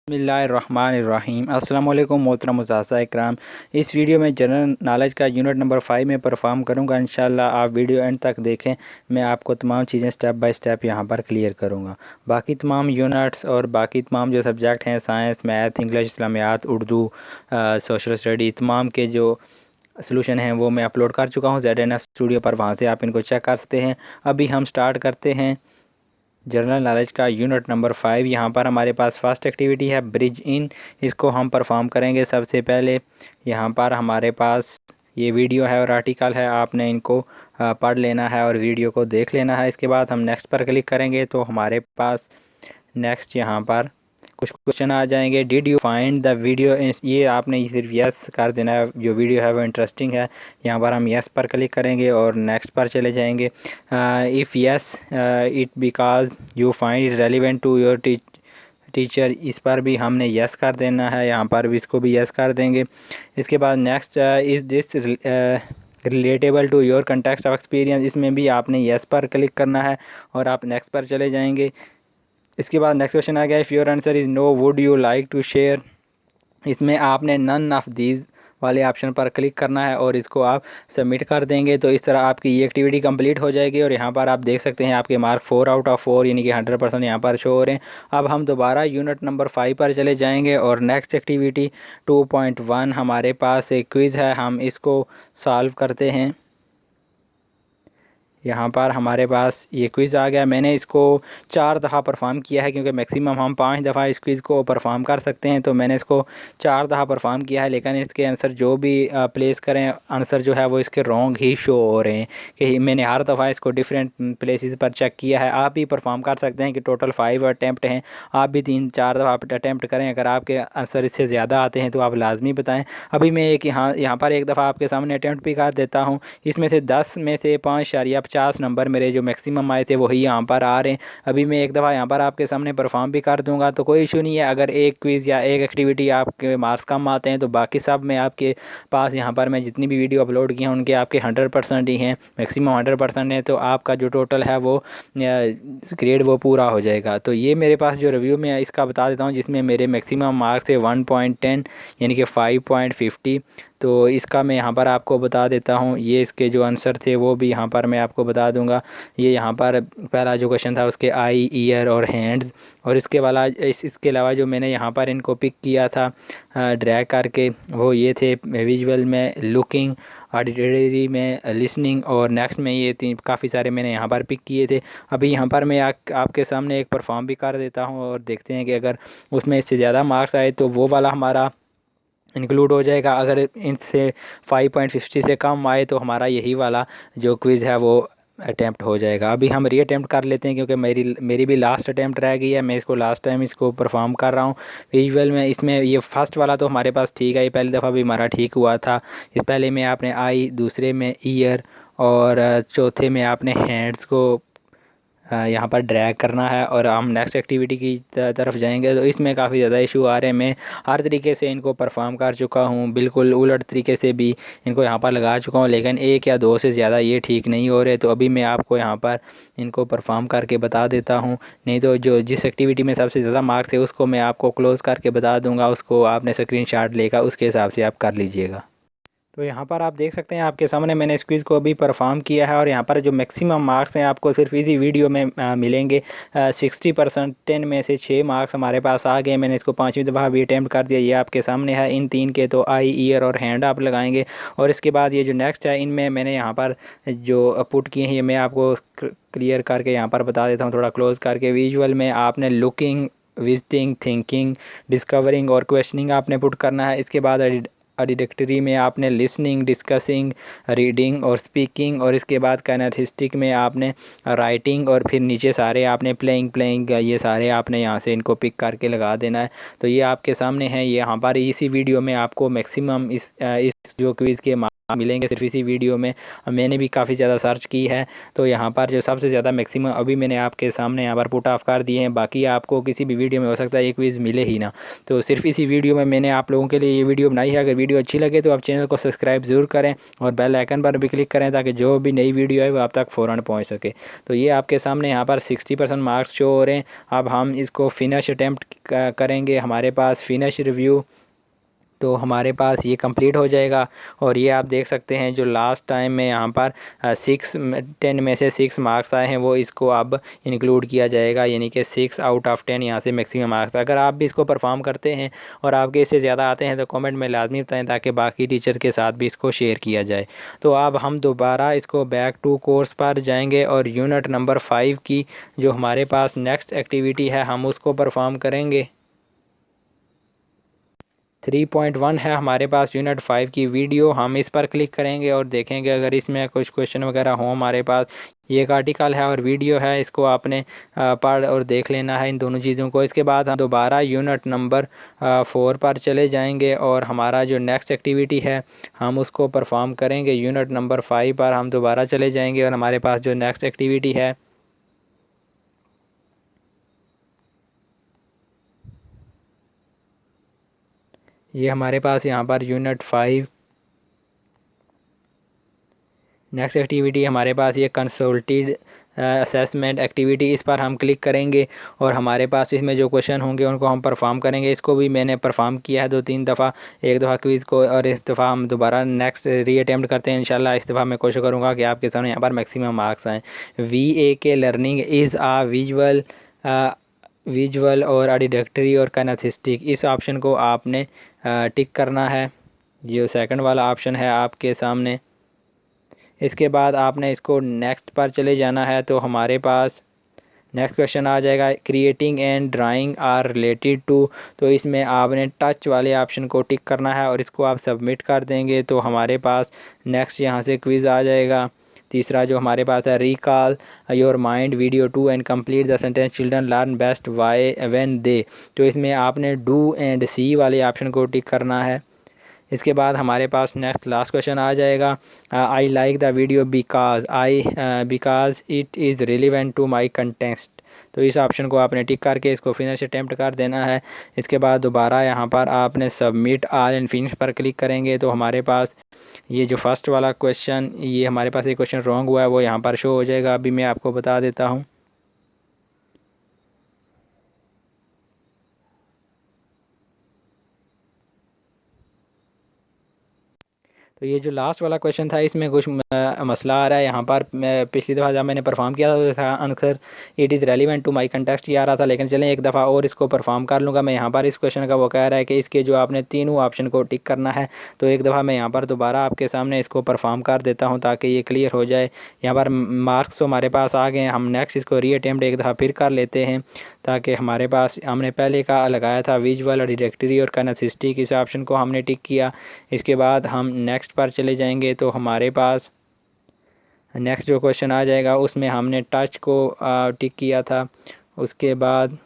बिस्मिल्लाहिर्रहमानिर्रहीम। अस्सलाम वालेकुम मोहतरम मुज़ाज़ा इकराम। इस वीडियो में जनरल नॉलेज का यूनिट नंबर 5 में परफॉर्म करूंगा। इंशाल्लाह आप वीडियो एंड तक देखें। मैं आपको तमाम चीज़ें स्टेप बाय स्टेप यहां पर क्लियर करूंगा। बाकी तमाम यूनिट्स और बाकी तमाम जो सब्जेक्ट हैं, science, math, English, Islamiyat, Urdu, social study, तमाम के जो सलूशन हैं वो मैं अपलोड कर चुका हूँ ZNF स्टूडियो पर। वहाँ से आप इनको चेक कर सकते हैं। अभी हम स्टार्ट करते हैं जनरल नॉलेज का यूनिट नंबर 5। यहाँ पर हमारे पास फर्स्ट एक्टिविटी है ब्रिज इन। इसको हम परफॉर्म करेंगे। सबसे पहले यहाँ पर हमारे पास ये वीडियो है और आर्टिकल है, आपने इनको पढ़ लेना है और वीडियो को देख लेना है। इसके बाद हम नेक्स्ट पर क्लिक करेंगे तो हमारे पास नेक्स्ट यहाँ पर कुछ क्वेश्चन आ जाएंगे। Did you find the video, ये आपने सिर्फ यस कर देना है। जो वीडियो है वो इंटरेस्टिंग है, यहाँ पर हम यस पर क्लिक करेंगे और नेक्स्ट पर चले जाएंगे। If yes it because you find it relevant to your teacher, इस पर भी हमने यस कर देना है। यहाँ पर भी इसको भी यस कर देंगे। इसके बाद next is this relatable to your context of experience, इसमें भी आपने यस पर क्लिक करना है और आप नेक्स्ट पर चले जाएंगे। इसके बाद नेक्स्ट क्वेश्चन आ गया, if your answer is no would you like to share, इसमें आपने नन ऑफ दीज वाले ऑप्शन पर क्लिक करना है और इसको आप सबमिट कर देंगे। तो इस तरह आपकी ये एक्टिविटी कंप्लीट हो जाएगी और यहाँ पर आप देख सकते हैं आपके मार्क 4 आउट ऑफ 4 यानी कि 100% यहाँ पर शो हो रहे हैं। अब हम दोबारा यूनिट नंबर 5 पर चले जाएंगे और नेक्स्ट एक्टिविटी 2.1 हमारे पास एक क्विज़ है, हम इसको सॉल्व करते हैं। यहाँ पर हमारे पास ये क्विज़ आ गया। मैंने इसको 4 दफ़ा परफॉर्म किया है क्योंकि मैक्सिमम हम 5 दफ़ा इस क्विज़ को परफॉर्म कर सकते हैं। तो मैंने इसको 4 दफ़ा परफॉर्म किया है, लेकिन इसके आंसर जो भी प्लेस करें, आंसर जो है वो इसके रॉन्ग ही शो हो रहे हैं कि मैंने हर दफ़ा इसको डिफरेंट प्लेसेस पर चेक किया है। आप भी परफॉर्म कर सकते हैं कि टोटल 5 अटैम्प्ट हैं, आप भी 3-4 दफ़ा अटैम्प्ट करें। अगर आपके आंसर इससे ज़्यादा आते हैं तो आप लाजमी बताएँ। अभी मैं एक यहाँ पर एक दफ़ा आपके सामने अटैम्प्ट भी कर देता हूँ। इसमें से 10 में से 5.50 नंबर मेरे जो मैक्सिमम आए थे वही यहाँ पर आ रहे हैं। अभी मैं एक दफ़ा यहाँ पर आपके सामने परफॉर्म भी कर दूंगा तो कोई इशू नहीं है। अगर एक क्विज़ या एक एक्टिविटी आपके मार्क्स कम आते हैं तो बाकी सब में आपके पास यहाँ पर मैं जितनी भी वीडियो अपलोड की हैं उनके आपके 100% ही हैं, मैक्सिमम 100% है। तो आपका जो टोटल है वो ग्रेड वो पूरा हो जाएगा। तो ये मेरे पास जो रिव्यू में इसका बता देता हूँ, जिसमें मेरे मैक्सिमम मार्क्स थे 1.10 यानी कि 5.50। तो इसका मैं यहाँ पर आपको बता देता हूँ। ये इसके जो आंसर थे वो भी यहाँ पर मैं आपको बता दूँगा। ये यहाँ पर पहला जो क्वेश्चन था उसके आई, ईयर और हैंड्स, और इसके वाला इसके अलावा जो मैंने यहाँ पर इनको पिक किया था ड्रैग करके वो ये थे विजुअल में लुकिंग, ऑडिटरी में लिसनिंग, और नेक्स्ट में ये तीन काफ़ी सारे मैंने यहाँ पर पिक किए थे। अभी यहाँ पर मैं आपके सामने एक परफॉर्म भी कर देता हूँ और देखते हैं कि अगर उसमें इससे ज़्यादा मार्क्स आए तो वो वाला हमारा इंक्लूड हो जाएगा। अगर इनसे 5.50 से कम आए तो हमारा यही वाला जो क्विज़ है वो अटैम्प्ट हो जाएगा। अभी हम री अटैम्प्ट कर लेते हैं क्योंकि मेरी भी लास्ट अटैम्प्ट रह गई है। मैं इसको लास्ट टाइम इसको परफॉर्म कर रहा हूँ विजुअल में। इसमें ये फर्स्ट वाला तो हमारे पास ठीक है, ये पहली दफ़ा भी हमारा ठीक हुआ था। इस पहले में आपने आई, दूसरे में ईयर और चौथे में आपने हैंड्स को यहाँ पर ड्रैग करना है। और हम नेक्स्ट एक्टिविटी की तरफ जाएंगे तो इसमें काफ़ी ज़्यादा इशू आ रहे हैं। मैं हर तरीके से इनको परफॉर्म कर चुका हूँ, बिल्कुल उलट तरीके से भी इनको यहाँ पर लगा चुका हूँ, लेकिन एक या दो से ज़्यादा ये ठीक नहीं हो रहे। तो अभी मैं आपको यहाँ पर इनको परफॉर्म करके बता देता हूँ, नहीं तो जो जिस एक्टिविटी में सबसे ज़्यादा मार्क्स है उसको मैं आपको क्लोज़ करके बता दूँगा, उसको आपने स्क्रीनशॉट लेकर उसके हिसाब से आप कर लीजिएगा। तो यहाँ पर आप देख सकते हैं आपके सामने मैंने इस क्विज़ को अभी परफॉर्म किया है और यहाँ पर जो मैक्सिमम मार्क्स हैं आपको सिर्फ इसी वीडियो में मिलेंगे। 60%, 10 में से 6 मार्क्स हमारे पास आ गए। मैंने इसको 5वीं दफ़ा भी अटैम्प्ट कर दिया, ये आपके सामने है। इन 3 के तो आई, ईयर और हैंड आप लगाएंगे। और इसके बाद ये जो नेक्स्ट है इनमें मैंने यहाँ पर जो पुट किए हैं ये मैं आपको क्लियर करके यहाँ पर बता देता हूँ, थोड़ा क्लोज करके। विजुअल में आपने लुकिंग, विजिटिंग, थिंकिंग, डिस्कवरिंग और क्वेश्चनिंग आपने पुट करना है। इसके बाद ऑडिटरी में आपने लिसनिंग, डिस्कसिंग, रीडिंग और स्पीकिंग, और इसके बाद काइनेस्थेटिक में आपने राइटिंग, और फिर नीचे सारे आपने प्लेइंग, ये सारे आपने यहाँ से इनको पिक करके लगा देना है। तो ये आपके सामने है। ये यहाँ पर इसी वीडियो में आपको मैक्सिमम इस जो क्विज़ के मिलेंगे सिर्फ इसी वीडियो में। मैंने भी काफ़ी ज़्यादा सर्च की है, तो यहाँ पर जो सबसे ज़्यादा मैक्सिमम अभी मैंने आपके सामने यहाँ पर पुट ऑफ कर दिए हैं। बाकी आपको किसी भी वीडियो में हो सकता है एक क्विज़ मिले ही ना, तो सिर्फ इसी वीडियो में मैंने आप लोगों के लिए ये वीडियो बनाई है। अगर वीडियो अच्छी लगे तो आप चैनल को सब्सक्राइब ज़रूर करें और बेल आइकन पर भी क्लिक करें ताकि जो भी नई वीडियो है वो आप तक फ़ौरन पहुँच सके। तो ये आपके सामने यहाँ पर 60% मार्क्स शो हो रहे हैं। अब हम इसको फिनिश अटैम्प्ट करेंगे। हमारे पास फिनिश रिव्यू, तो हमारे पास ये कंप्लीट हो जाएगा। और ये आप देख सकते हैं जो लास्ट टाइम में यहाँ पर 10 में से 6 मार्क्स आए हैं वो इसको अब इंक्लूड किया जाएगा, यानी कि 6 आउट ऑफ 10 यहाँ से मैक्सिमम मार्क्स। अगर आप भी इसको परफॉर्म करते हैं और आपके इससे ज़्यादा आते हैं तो कमेंट में लाजमी बताएं ताकि बाकी टीचर के साथ भी इसको शेयर किया जाए। तो अब हम दोबारा इसको बैक टू कोर्स पर जाएंगे और यूनिट नंबर 5 की जो हमारे पास नेक्स्ट एक्टिविटी है हम उसको परफॉर्म करेंगे। 3.1 है हमारे पास यूनिट 5 की वीडियो, हम इस पर क्लिक करेंगे और देखेंगे अगर इसमें कुछ क्वेश्चन वगैरह हो हमारे पास। ये एक आर्टिकल है और वीडियो है, इसको आपने पढ़ और देख लेना है इन दोनों चीज़ों को। इसके बाद हम दोबारा यूनिट नंबर 4 पर चले जाएंगे और हमारा जो नेक्स्ट एक्टिविटी है हम उसको परफॉर्म करेंगे। यूनिट नंबर 5 पर हम दोबारा चले जाएंगे और हमारे पास जो नेक्स्ट एक्टिविटी है ये हमारे पास यहाँ पर यूनिट 5 नेक्स्ट एक्टिविटी हमारे पास ये कंसल्टेड असेसमेंट एक्टिविटी, इस पर हम क्लिक करेंगे और हमारे पास इसमें जो क्वेश्चन होंगे उनको हम परफॉर्म करेंगे। इसको भी मैंने परफॉर्म किया है 2-3 दफ़ा, एक दफ़ा क्विज़ को और इस दफ़ा हम दोबारा नेक्स्ट री अटैम्प्ट करते हैं। इंशाल्लाह इस दफ़ा मैं कोशिश करूँगा कि आपके सामने यहाँ पर मैक्सिमम मार्क्स आएँ। VAK learning is a visual और डिडक्टरी और काइनेसिस्टिक, इस ऑप्शन को आपने टिक करना है। जो सेकंड वाला ऑप्शन है आपके सामने। इसके बाद आपने इसको नेक्स्ट पर चले जाना है, तो हमारे पास नेक्स्ट क्वेश्चन आ जाएगा creating and drawing are related to, तो इसमें आपने टच वाले ऑप्शन को टिक करना है और इसको आप सबमिट कर देंगे तो हमारे पास नेक्स्ट यहाँ से क्विज़ आ जाएगा। तीसरा जो हमारे पास है recall your mind video 2 and complete the sentence children learn best why when they, तो इसमें आपने डू एंड सी वाले ऑप्शन को टिक करना है। इसके बाद हमारे पास नेक्स्ट लास्ट क्वेश्चन आ जाएगा I like the video because it is relevant to my context, तो इस ऑप्शन को आपने टिक करके इसको फिनिश अटैम्प्ट कर देना है। इसके बाद दोबारा यहाँ पर आपने सबमिट ऑल एंड फिनिश पर क्लिक करेंगे तो हमारे पास ये जो फर्स्ट वाला क्वेश्चन ये हमारे पास एक क्वेश्चन रॉन्ग हुआ है वो यहाँ पर शो हो जाएगा। अभी मैं आपको बता देता हूँ। तो ये जो लास्ट वाला क्वेश्चन था इसमें कुछ मसला आ रहा है यहाँ पर। पिछली दफ़ा जब मैंने परफॉर्म किया था answer it is relevant to my context ये आ रहा था, लेकिन चलें एक दफ़ा और इसको परफॉर्म कर लूँगा मैं। यहाँ पर इस क्वेश्चन का वो कह रहा है कि इसके जो आपने तीनों ऑप्शन को टिक करना है, तो एक दफ़ा मैं यहाँ पर दोबारा आपके सामने इसको परफॉर्म कर देता हूँ ताकि ये क्लियर हो जाए। यहाँ पर मार्क्स तो हमारे पास आ गए हैं, हम नेक्स्ट इसको री अटैम्प्ट एक दफ़ा फिर कर लेते हैं ताकि हमारे पास हमने पहले का लगाया था विजुअल डिडक्टरी और काइनेसिस्टिक, इस ऑप्शन को हमने टिक किया। इसके बाद हम नेक्स्ट पर चले जाएंगे तो हमारे पास नेक्स्ट जो क्वेश्चन आ जाएगा उसमें हमने टच को टिक किया था। उसके बाद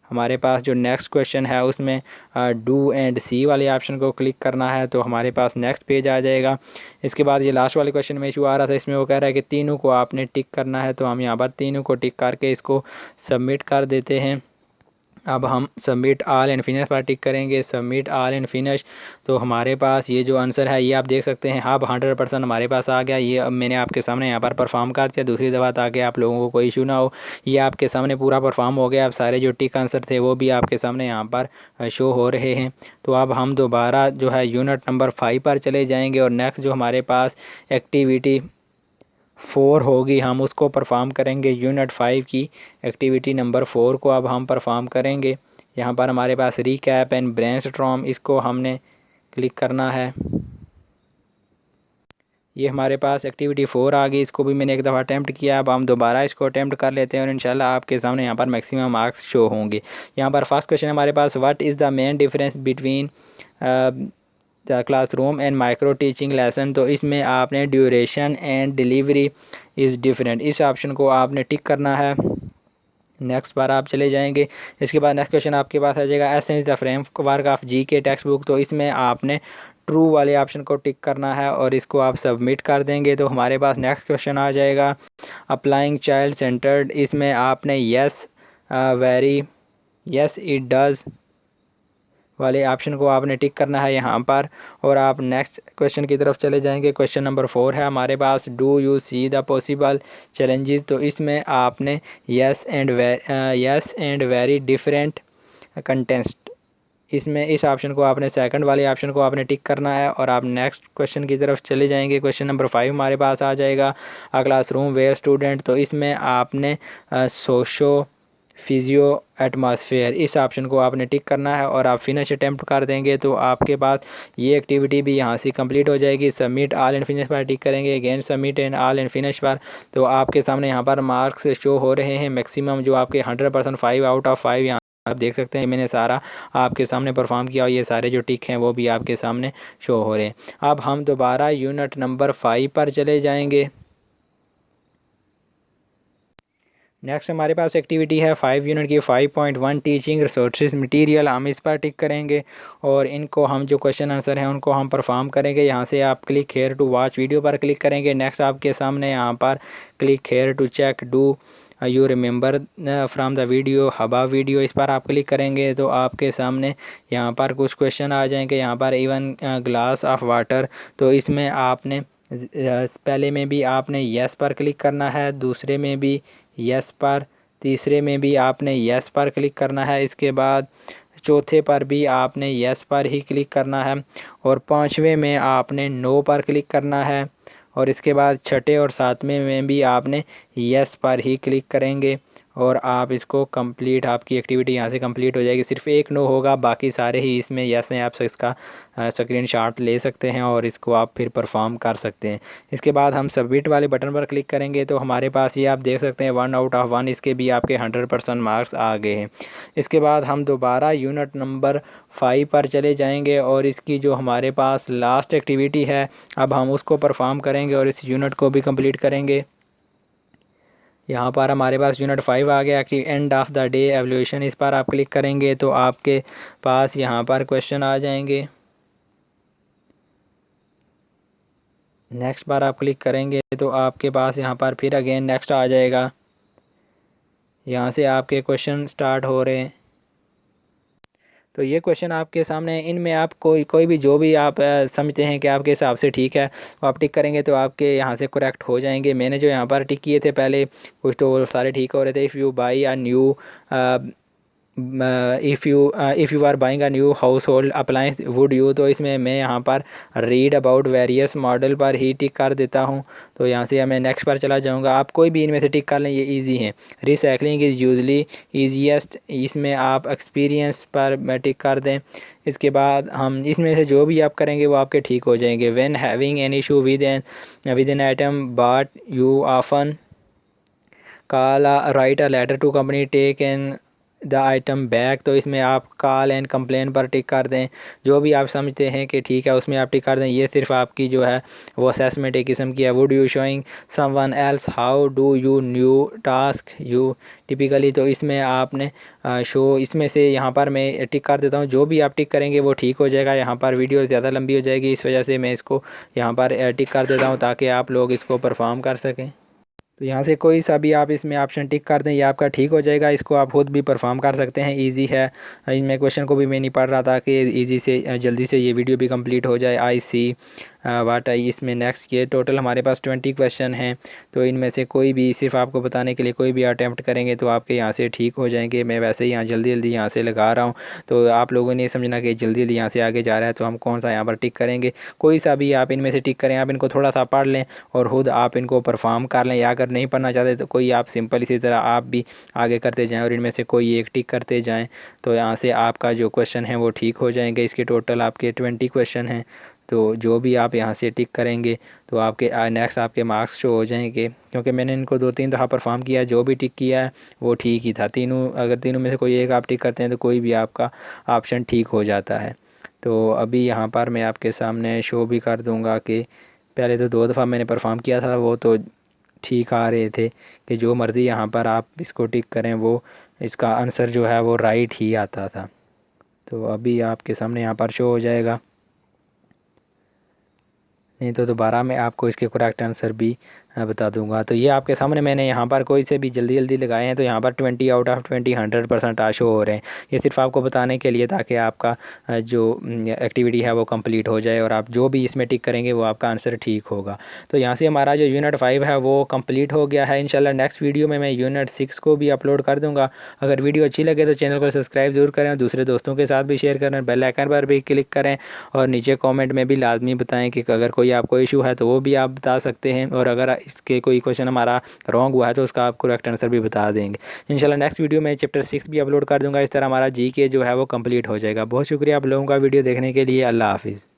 हमारे पास जो नेक्स्ट क्वेश्चन है उसमें डू एंड सी वाले ऑप्शन को क्लिक करना है तो हमारे पास नेक्स्ट पेज आ जाएगा। इसके बाद ये लास्ट वाले क्वेश्चन में इशू आ रहा था, इसमें वो कह रहा है कि तीनों को आपने टिक करना है, तो हम यहाँ पर तीनों को टिक करके इसको सबमिट कर देते हैं। अब हम सबमिट ऑल एंड फिनिश पर टिक करेंगे, सबमिट ऑल एंड फिनिश, तो हमारे पास ये जो आंसर है ये आप देख सकते हैं अब 100% हमारे पास आ गया। ये अब मैंने आपके सामने यहाँ पर परफॉर्म कर दिया दूसरी दफ़ा ताकि आप लोगों को कोई इशू ना हो। ये आपके सामने पूरा परफॉर्म हो गया। अब सारे जो टिक आंसर थे वो भी आपके सामने यहाँ पर शो हो रहे हैं। तो अब हम दोबारा जो है यूनिट नंबर 5 पर चले जाएँगे और नेक्स्ट जो हमारे पास एक्टिविटी 4 होगी हम उसको परफॉर्म करेंगे। यूनिट 5 की एक्टिविटी नंबर 4 को अब हम परफॉर्म करेंगे। यहाँ पर हमारे पास रिकैप एंड ब्रेनस्टॉर्म, इसको हमने क्लिक करना है। ये हमारे पास एक्टिविटी 4 आ गई, इसको भी मैंने एक दफ़ा अटैम्प्ट किया। अब हम दोबारा इसको अटैम्प्ट कर लेते हैं और इंशाल्लाह आपके सामने यहाँ पर मैक्सिमम मार्क्स शो होंगे। यहाँ पर फर्स्ट क्वेश्चन हमारे पास what is the main difference between the classroom and micro teaching lesson, तो इसमें आपने duration and delivery is different, इस ऑप्शन को आपने टिक करना है। नेक्स्ट बार आप चले जाएंगे। इसके बाद नेक्स्ट क्वेश्चन आपके पास आ जाएगा essence the framework of G K text book, तो इसमें आपने ट्रू वाले ऑप्शन को टिक करना है और इसको आप सबमिट कर देंगे तो हमारे पास नेक्स्ट क्वेश्चन आ जाएगा अप्लाइंग चाइल्ड सेंटर्ड। इसमें आपने यस इट डज़ वाले ऑप्शन को आपने टिक करना है यहाँ पर और आप नेक्स्ट क्वेश्चन की तरफ चले जाएंगे। क्वेश्चन नंबर 4 है हमारे पास, do you see the possible challenges. तो इसमें आपने yes and very different contest, इसमें इस ऑप्शन को आपने सेकंड वाले ऑप्शन को आपने टिक करना है और आप नेक्स्ट क्वेश्चन की तरफ चले जाएंगे। क्वेश्चन नंबर 5 हमारे पास आ जाएगा अ क्लासरूम वेयर स्टूडेंट। तो इसमें आपने सोशो फिजियो एटमॉस्फेयर इस ऑप्शन को आपने टिक करना है और आप फिनिश अटैम्प्ट कर देंगे तो आपके पास ये एक्टिविटी भी यहाँ से कंप्लीट हो जाएगी। सबमिट ऑल एंड फिनिश पर टिक करेंगे, again submit and all and finish पर, तो आपके सामने यहाँ पर मार्क्स शो हो रहे हैं मैक्सिमम जो आपके 100% 5 आउट ऑफ 5 यहाँ आप देख सकते हैं। मैंने सारा आपके सामने परफॉर्म किया और ये सारे जो टिक हैं वो भी आपके सामने शो हो रहे हैं। अब हम दोबारा यूनिट नंबर 5 पर चले जाएंगे। नेक्स्ट हमारे पास एक्टिविटी है 5 यूनिट की 5.1 टीचिंग रिसोर्सेज मटेरियल। हम इस पर टिक करेंगे और इनको हम जो क्वेश्चन आंसर हैं उनको हम परफॉर्म करेंगे। यहाँ से आप click here to watch video पर क्लिक करेंगे। नेक्स्ट आपके सामने यहाँ पर click here to check do you remember from the video हबा वीडियो, इस पर आप क्लिक करेंगे तो आपके सामने यहाँ पर कुछ क्वेश्चन आ जाएंगे। यहाँ पर इवन ग्लास ऑफ वाटर, तो इसमें आपने पहले में भी आपने यस पर क्लिक करना है, दूसरे में भी यस पर, तीसरे में भी आपने यस पर क्लिक करना है, इसके बाद चौथे पर भी आपने यस पर ही क्लिक करना है और पाँचवें में आपने नो पर क्लिक करना है और इसके बाद छठे और सातवें में भी आपने यस पर ही क्लिक करेंगे और आप इसको कंप्लीट, आपकी एक्टिविटी यहाँ से कंप्लीट हो जाएगी। सिर्फ एक नो होगा, बाकी सारे ही इसमें यस हैं। आप इसका स्क्रीनशॉट ले सकते हैं और इसको आप फिर परफॉर्म कर सकते हैं। इसके बाद हम सबमिट वाले बटन पर क्लिक करेंगे तो हमारे पास ये आप देख सकते हैं 1 आउट ऑफ 1 इसके भी आपके 100% मार्क्स आ गए हैं। इसके बाद हम दोबारा यूनिट नंबर 5 पर चले जाएंगे और इसकी जो हमारे पास लास्ट एक्टिविटी है अब हम उसको परफॉर्म करेंगे और इस यूनिट को भी कंप्लीट करेंगे। यहाँ पर हमारे पास यूनिट 5 आ गया कि end of the day evolution, इस पर आप क्लिक करेंगे तो आपके पास यहाँ पर क्वेश्चन आ जाएंगे। नेक्स्ट बार आप क्लिक करेंगे तो आपके पास यहाँ पर फिर अगेन नेक्स्ट आ जाएगा। यहाँ से आपके क्वेश्चन स्टार्ट हो रहे हैं। तो ये क्वेश्चन आपके सामने है, इनमें आप कोई भी जो भी आप समझते हैं कि आपके हिसाब से ठीक है वो आप टिक करेंगे तो आपके यहाँ से करेक्ट हो जाएंगे। मैंने जो यहाँ पर टिक किए थे पहले कुछ तो वो सारे ठीक हो रहे थे। If you buy a new if you are buying a new household appliance would you, तो इसमें मैं यहाँ पर रीड अबाउट वेरियस मॉडल पर ही टिक कर देता हूँ। तो यहाँ से मैं नेक्स्ट पर चला जाऊँगा। आप कोई भी इनमें से टिक कर लें, ये इजी है। रिसाइकलिंग इज़ यूजली ईजीएस्ट, इसमें आप एक्सपीरियंस पर टिक कर दें। इसके बाद हम इसमें से जो भी आप करेंगे वो आपके ठीक हो जाएंगे। When having an issue with an item but you often call write a letter to company take an the item back, तो इसमें आप कॉल एंड कंप्लेन पर टिक कर दें। जो भी आप समझते हैं कि ठीक है उसमें आप टिक कर दें। ये सिर्फ आपकी जो है वो असेसमेंट एक किस्म की है। Would you showing someone else how do you new task you typically, तो इसमें आपने शो, इसमें से यहाँ पर मैं टिक कर देता हूँ। जो भी आप टिक करेंगे वो ठीक हो जाएगा। यहाँ पर वीडियो ज़्यादा लंबी हो जाएगी, इस वजह से मैं इसको यहाँ पर टिक कर देता हूँ ताकि आप लोग इसको परफॉर्म कर सकें। तो यहाँ से कोई सा भी आप इसमें ऑप्शन टिक कर दें, ये आपका ठीक हो जाएगा। इसको आप खुद भी परफॉर्म कर सकते हैं, इजी है। इनमें क्वेश्चन को भी मैं नहीं पढ़ रहा था कि इजी से जल्दी से ये वीडियो भी कंप्लीट हो जाए। आई सी वाट आई, इसमें नेक्स्ट ये टोटल हमारे पास 20 क्वेश्चन हैं। तो इनमें से कोई भी सिर्फ आपको बताने के लिए कोई भी अटैम्प्ट करेंगे तो आपके यहाँ से ठीक हो जाएंगे। मैं वैसे ही यहाँ जल्दी जल्दी यहाँ से लगा रहा हूँ, तो आप लोगों ने समझना कि जल्दी जल्दी यहाँ से आगे जा रहा है तो हम कौन सा यहाँ पर टिक करेंगे। कोई सा भी आप इनमें से टिक करें, आप इनको थोड़ा सा पढ़ लें और ख़ुद आप इनको परफॉर्म कर लें, या अगर नहीं पढ़ना चाहते तो कोई आप सिंपल इसी तरह आप भी आगे करते जाएँ और इनमें से कोई एक टिक करते जाएँ। तो यहाँ से आपका जो क्वेश्चन है वो ठीक हो जाएंगे। इसके टोटल आपके 20 क्वेश्चन हैं, तो जो भी आप यहाँ से टिक करेंगे तो आपके नेक्स्ट आपके मार्क्स शो हो जाएंगे। क्योंकि मैंने इनको 2-3 दफ़ा परफॉर्म किया है, जो भी टिक किया है वो ठीक ही था। अगर तीनों में से कोई एक आप टिक करते हैं तो कोई भी आपका ऑप्शन ठीक हो जाता है। तो अभी यहाँ पर मैं आपके सामने शो भी कर दूँगा कि पहले तो 2 दफ़ा मैंने परफॉर्म किया था, वो तो ठीक आ रहे थे कि जो मर्ज़ी यहाँ पर आप इसको टिक करें वो इसका आंसर जो है वो राइट ही आता था। तो अभी आपके सामने यहाँ पर शो हो जाएगा। नहीं तो दोबारा मैं आपको इसके करेक्ट आंसर भी बता दूंगा। तो ये आपके सामने मैंने यहाँ पर कोई से भी जल्दी जल्दी लगाए हैं, तो यहाँ पर 20 आउट ऑफ 20 100% शो हो रहे हैं। ये सिर्फ आपको बताने के लिए, ताकि आपका जो एक्टिविटी है वो कंप्लीट हो जाए और आप जो भी इसमें टिक करेंगे वो आपका आंसर ठीक होगा। तो यहाँ से हमारा जो यूनिट 5 है वो कंप्लीट हो गया है। इंशाल्लाह नेक्स्ट वीडियो में मैं यूनिट 6 को भी अपलोड कर दूँगा। अगर वीडियो अच्छी लगे तो चैनल को सब्सक्राइब ज़रूर करें, दूसरे दोस्तों के साथ भी शेयर करें, बेल आइकन पर भी क्लिक करें, और नीचे कमेंट में भी लाजमी बताएं कि अगर कोई आपको इशू है तो वो भी आप बता सकते हैं, और अगर इसके कोई क्वेश्चन हमारा रॉन्ग हुआ है तो उसका आप करेक्ट आंसर भी बता देंगे। इंशाल्लाह नेक्स्ट वीडियो में चैप्टर 6 भी अपलोड कर दूंगा। इस तरह हमारा जी के जो है वो कंप्लीट हो जाएगा। बहुत शुक्रिया आप लोगों का वीडियो देखने के लिए। अल्लाह हाफिज़।